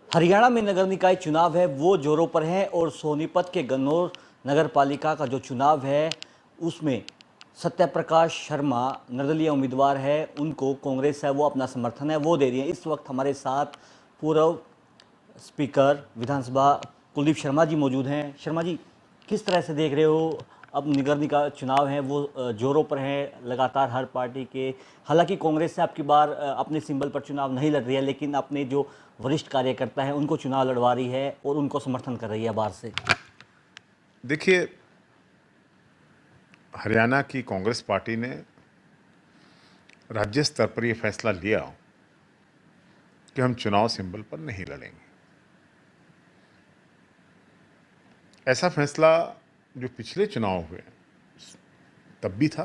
हरियाणा में नगर निकाय चुनाव है वो जोरों पर है और सोनीपत के गन्नौर नगर पालिका का जो चुनाव है उसमें सत्यप्रकाश शर्मा निर्दलीय उम्मीदवार है। उनको कांग्रेस है वो अपना समर्थन है वो दे रही है। इस वक्त हमारे साथ पूर्व स्पीकर विधानसभा कुलदीप शर्मा जी मौजूद हैं। शर्मा जी, किस तरह से देख रहे हो? अब नगर निकाय चुनाव हैं वो जोरों पर हैं लगातार हर पार्टी के। हालांकि कांग्रेस से आपकी बार अपने सिंबल पर चुनाव नहीं लड़ रही है, लेकिन अपने जो वरिष्ठ कार्यकर्ता हैं उनको चुनाव लड़वा रही है और उनको समर्थन कर रही है बाहर से। देखिए, हरियाणा की कांग्रेस पार्टी ने राज्य स्तर पर यह फैसला लिया कि हम चुनाव सिंबल पर नहीं लड़ेंगे। ऐसा फैसला जो पिछले चुनाव हुए तब भी था।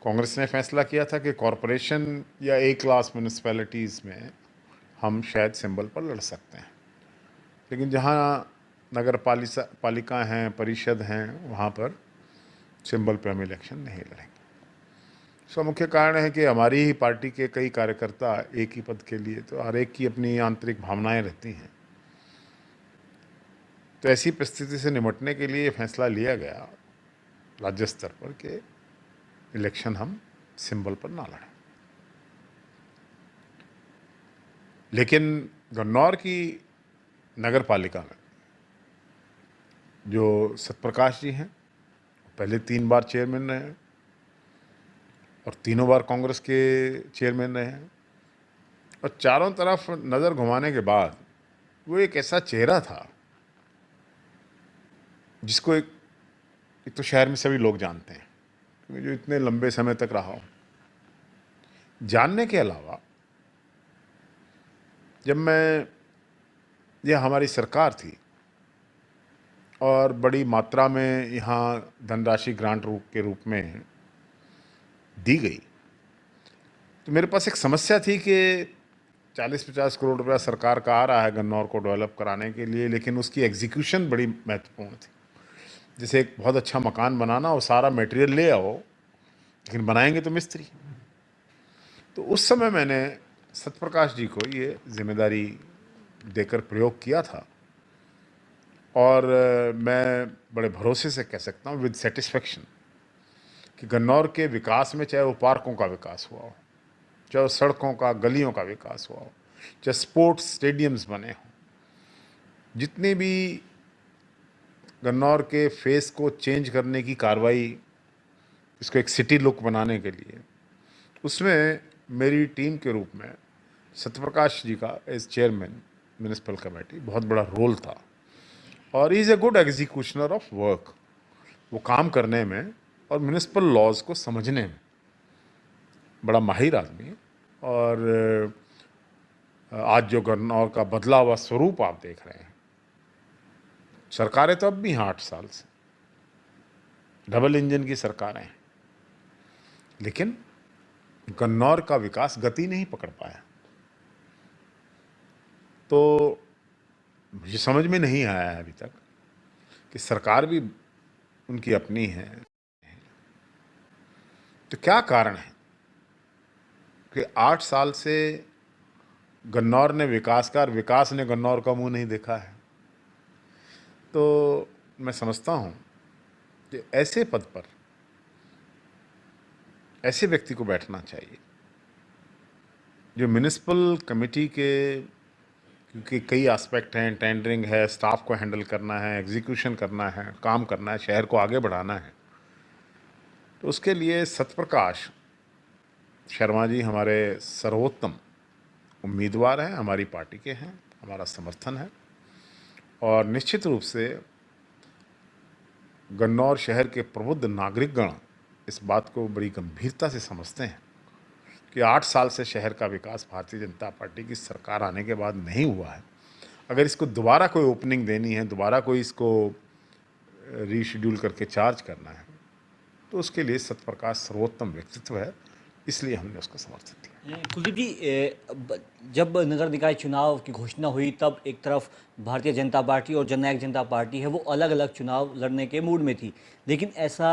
कांग्रेस ने फैसला किया था कि कॉरपोरेशन या ए क्लास म्यूनिसिपैलिटीज़ में हम शायद सिंबल पर लड़ सकते हैं, लेकिन जहां नगर पालिका हैं, परिषद हैं, वहां पर सिंबल पर हम इलेक्शन नहीं लड़ेंगे। इसका मुख्य कारण है कि हमारी ही पार्टी के कई कार्यकर्ता एक ही पद के लिए, तो हर एक की अपनी आंतरिक भावनाएं रहती हैं। तो ऐसी परिस्थिति से निपटने के लिए फैसला लिया गया राज्य स्तर पर कि इलेक्शन हम सिंबल पर ना लड़ें। लेकिन गन्नौर की नगर पालिका में जो सत्यप्रकाश जी हैं, पहले 3 बार चेयरमैन रहे और तीनों बार कांग्रेस के चेयरमैन रहे हैं, और चारों तरफ नज़र घुमाने के बाद वो एक ऐसा चेहरा था जिसको एक तो शहर में सभी लोग जानते हैं, क्योंकि जो इतने लंबे समय तक रहा हो। जानने के अलावा जब यह हमारी सरकार थी और बड़ी मात्रा में यहाँ धनराशि ग्रांट के रूप में दी गई, तो मेरे पास एक समस्या थी कि 40-50 करोड़ रुपया सरकार का आ रहा है गन्नौर को डेवलप कराने के लिए, लेकिन उसकी एग्जीक्यूशन बड़ी महत्वपूर्ण थी। जैसे एक बहुत अच्छा मकान बनाना, वो सारा मटेरियल ले आओ, लेकिन बनाएंगे तो मिस्त्री। तो उस समय मैंने सत्यप्रकाश जी को ये जिम्मेदारी देकर प्रयोग किया था, और मैं बड़े भरोसे से कह सकता हूँ, विद सेटिस्फेक्शन, कि गन्नौर के विकास में, चाहे वो पार्कों का विकास हुआ हो, चाहे वो सड़कों का, गलियों का विकास हुआ हो, चाहे स्पोर्ट्स स्टेडियम्स बने हों, जितनी भी गन्नौर के फेस को चेंज करने की कार्रवाई, इसको एक सिटी लुक बनाने के लिए, उसमें मेरी टीम के रूप में सत्यप्रकाश जी का एज चेयरमैन म्यूनिसिपल कमेटी बहुत बड़ा रोल था। और he is a good executioner of work. वो काम करने में और म्यूनिसिपल लॉज को समझने में बड़ा माहिर आदमी है। और आज जो गन्नौर का बदला हुआ स्वरूप आप देख रहे हैं, सरकारें तो अब भी हैं 8 साल से, डबल इंजन की सरकारें हैं, लेकिन गन्नौर का विकास गति नहीं पकड़ पाया। तो मुझे समझ में नहीं आया है अभी तक कि सरकार भी उनकी अपनी है, तो क्या कारण है कि 8 साल से गन्नौर ने विकास ने गन्नौर का मुंह नहीं देखा है। तो मैं समझता हूं कि ऐसे पद पर ऐसे व्यक्ति को बैठना चाहिए जो म्युनिसिपल कमेटी के, क्योंकि कई एस्पेक्ट हैं, टेंडरिंग है, स्टाफ को हैंडल करना है, एग्जीक्यूशन करना है, काम करना है, शहर को आगे बढ़ाना है, तो उसके लिए सत्यप्रकाश शर्मा जी हमारे सर्वोत्तम उम्मीदवार हैं, हमारी पार्टी के हैं, हमारा समर्थन है। और निश्चित रूप से गन्नौर शहर के प्रबुद्ध नागरिकगण इस बात को बड़ी गंभीरता से समझते हैं कि 8 साल से शहर का विकास भारतीय जनता पार्टी की सरकार आने के बाद नहीं हुआ है। अगर इसको दोबारा कोई ओपनिंग देनी है, दोबारा कोई इसको रीशेड्यूल करके चार्ज करना है, तो उसके लिए सत्यप्रकाश सर्वोत्तम व्यक्तित्व है, इसलिए हमने उसका समर्थन किया। कुलदीप जी, जब नगर निकाय चुनाव की घोषणा हुई तब एक तरफ भारतीय जनता पार्टी और जननायक जनता पार्टी है वो अलग अलग चुनाव लड़ने के मूड में थी, लेकिन ऐसा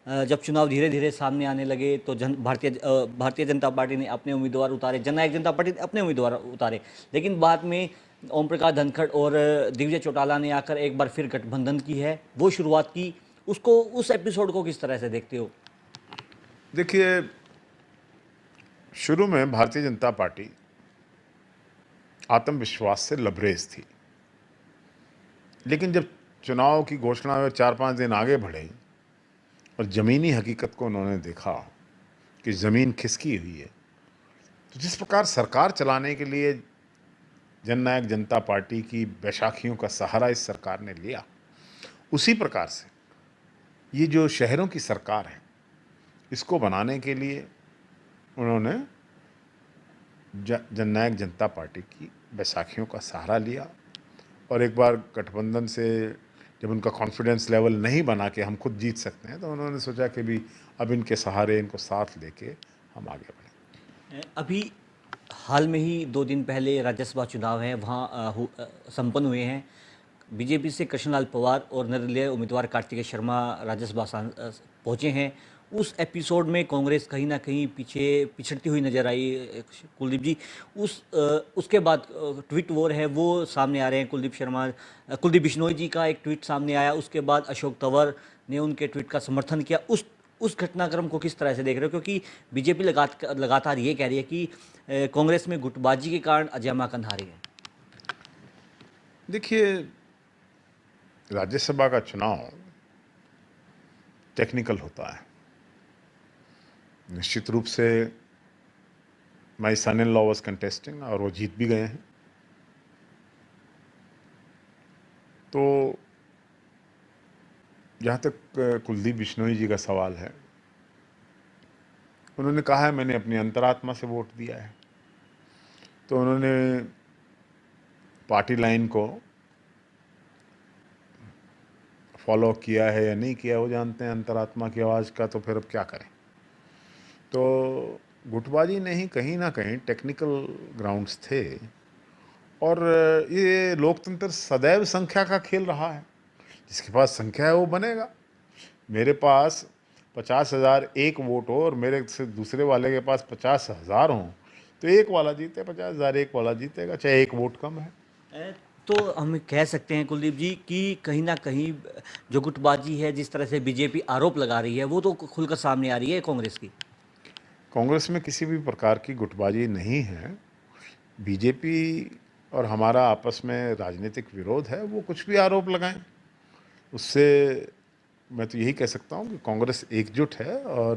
जब चुनाव धीरे धीरे सामने आने लगे तो भारतीय जनता पार्टी ने अपने उम्मीदवार उतारे, जननायक जनता पार्टी ने अपने उम्मीदवार उतारे, लेकिन बाद में ओम प्रकाश धनखड़ और दिग्विजय चौटाला ने आकर एक बार फिर गठबंधन की है, वो शुरुआत की, उसको उस एपिसोड को किस तरह से देखते हो? देखिए, शुरू में भारतीय जनता पार्टी आत्मविश्वास से लबरेज थी, लेकिन जब चुनाव की घोषणा में 4-5 दिन आगे बढ़े और ज़मीनी हकीकत को उन्होंने देखा कि ज़मीन खिसकी हुई है, तो जिस प्रकार सरकार चलाने के लिए जननायक जनता पार्टी की बैसाखियों का सहारा इस सरकार ने लिया, उसी प्रकार से ये जो शहरों की सरकार है, इसको बनाने के लिए उन्होंने जननायक जनता पार्टी की बैसाखियों का सहारा लिया। और एक बार गठबंधन से जब उनका कॉन्फिडेंस लेवल नहीं बना कि हम खुद जीत सकते हैं, तो उन्होंने सोचा कि भी अब इनके सहारे, इनको साथ लेके हम आगे बढ़ें। अभी हाल में ही 2 दिन पहले राज्यसभा चुनाव है, वहाँ संपन्न हुए हैं। बीजेपी से कृष्णलाल पवार और निर्दलीय उम्मीदवार कार्तिकेय शर्मा राज्यसभा पहुँचे हैं। उस एपिसोड में कांग्रेस कहीं ना कहीं पीछे पिछड़ती हुई नजर आई, कुलदीप जी। उसके बाद ट्वीट वॉर है वो सामने आ रहे हैं। कुलदीप बिश्नोई जी का एक ट्वीट सामने आया, उसके बाद अशोक तंवर ने उनके ट्वीट का समर्थन किया। उस घटनाक्रम को किस तरह से देख रहे हो? क्योंकि बीजेपी लगातार ये कह रही है कि कांग्रेस में गुटबाजी के कारण अजय माकन हारी है। देखिए, राज्यसभा का चुनाव टेक्निकल होता है। निश्चित रूप से माई सन इन लॉ वॉज कंटेस्टिंग और वो जीत भी गए हैं। तो जहाँ तक कुलदीप बिश्नोई जी का सवाल है, उन्होंने कहा है मैंने अपनी अंतरात्मा से वोट दिया है, तो उन्होंने पार्टी लाइन को फॉलो किया है या नहीं किया वो जानते हैं, अंतरात्मा की आवाज़ का, तो फिर अब क्या करें। तो गुटबाजी नहीं, कहीं ना कहीं टेक्निकल ग्राउंड्स थे। और ये लोकतंत्र सदैव संख्या का खेल रहा है, जिसके पास संख्या है वो बनेगा। मेरे पास 50,000 एक वोट हो और मेरे से दूसरे वाले के पास 50,000 हों, तो एक वाला जीते, 50,000 एक वाला जीतेगा, चाहे एक वोट कम है। तो हम कह सकते हैं कुलदीप जी कि कहीं ना कहीं जो गुटबाजी है, जिस तरह से बीजेपी आरोप लगा रही है, वो तो खुलकर सामने आ रही है कांग्रेस की। कांग्रेस में किसी भी प्रकार की गुटबाजी नहीं है। बीजेपी और हमारा आपस में राजनीतिक विरोध है, वो कुछ भी आरोप लगाएं, उससे मैं तो यही कह सकता हूँ कि कांग्रेस एकजुट है। और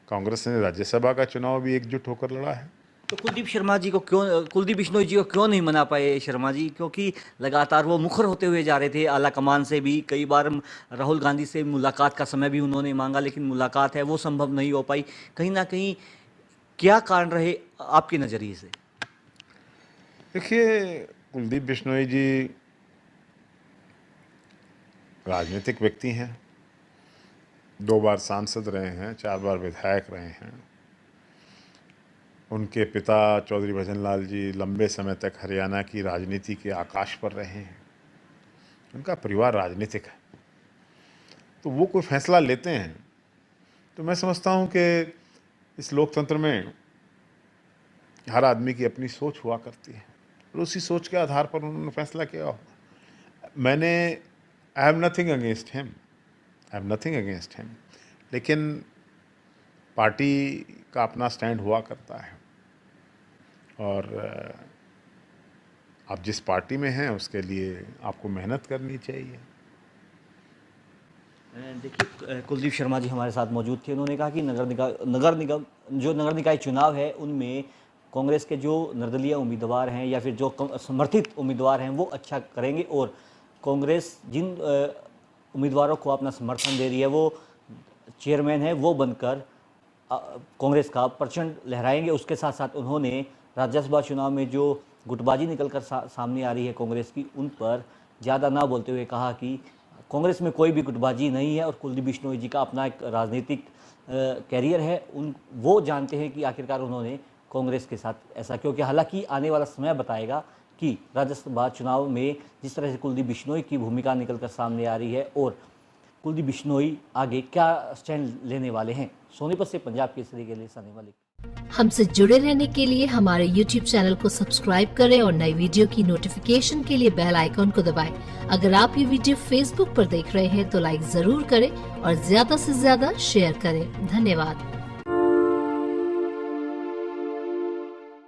कांग्रेस ने राज्यसभा का चुनाव भी एकजुट होकर लड़ा है। तो कुलदीप बिश्नोई जी को क्यों नहीं मना पाए शर्मा जी? क्योंकि लगातार वो मुखर होते हुए जा रहे थे, आला कमान से भी कई बार राहुल गांधी से मुलाकात का समय भी उन्होंने मांगा, लेकिन मुलाकात है वो संभव नहीं हो पाई। कहीं ना कहीं क्या कारण रहे आपके नज़रिए से? देखिए, कुलदीप बिश्नोई जी राजनीतिक व्यक्ति हैं, 2 बार सांसद रहे हैं, 4 बार विधायक रहे हैं। उनके पिता चौधरी भजन लाल जी लंबे समय तक हरियाणा की राजनीति के आकाश पर रहे हैं। उनका परिवार राजनीतिक है, तो वो कोई फैसला लेते हैं तो मैं समझता हूँ कि इस लोकतंत्र में हर आदमी की अपनी सोच हुआ करती है, और उसी सोच के आधार पर उन्होंने फैसला किया होगा। मैंने I have nothing against him, I have nothing against him, लेकिन पार्टी का अपना स्टैंड हुआ करता है। और आप जिस पार्टी में हैं उसके लिए आपको मेहनत करनी चाहिए। देखिए, कुलदीप शर्मा जी हमारे साथ मौजूद थे। उन्होंने कहा कि नगर निकाय चुनाव है, उनमें कांग्रेस के जो निर्दलीय उम्मीदवार हैं या फिर जो समर्थित उम्मीदवार हैं वो अच्छा करेंगे, और कांग्रेस जिन उम्मीदवारों को अपना समर्थन दे रही है, वो चेयरमैन है, वो बनकर कांग्रेस का प्रचंड लहराएंगे। उसके साथ साथ उन्होंने राज्यसभा चुनाव में जो गुटबाजी निकलकर सामने आ रही है कांग्रेस की, उन पर ज़्यादा ना बोलते हुए कहा कि कांग्रेस में कोई भी गुटबाजी नहीं है और कुलदीप बिश्नोई जी का अपना एक राजनीतिक कैरियर है। वो जानते हैं कि आखिरकार उन्होंने कांग्रेस के साथ ऐसा क्यों किया। हालांकि आने वाला समय बताएगा कि राज्यसभा चुनाव में जिस तरह से कुलदीप बिश्नोई की भूमिका निकलकर सामने आ रही है और कुलदीप बिश्नोई आगे क्या स्टैंड लेने वाले हैं। सोनीपत से पंजाब केसरी के लिए सनी मलिक। हमसे जुड़े रहने के लिए हमारे YouTube चैनल को सब्सक्राइब करें और नई वीडियो की नोटिफिकेशन के लिए बेल आइकॉन को दबाएं। अगर आप ये वीडियो Facebook पर देख रहे हैं तो लाइक जरूर करें और ज्यादा से ज्यादा शेयर करें। धन्यवाद।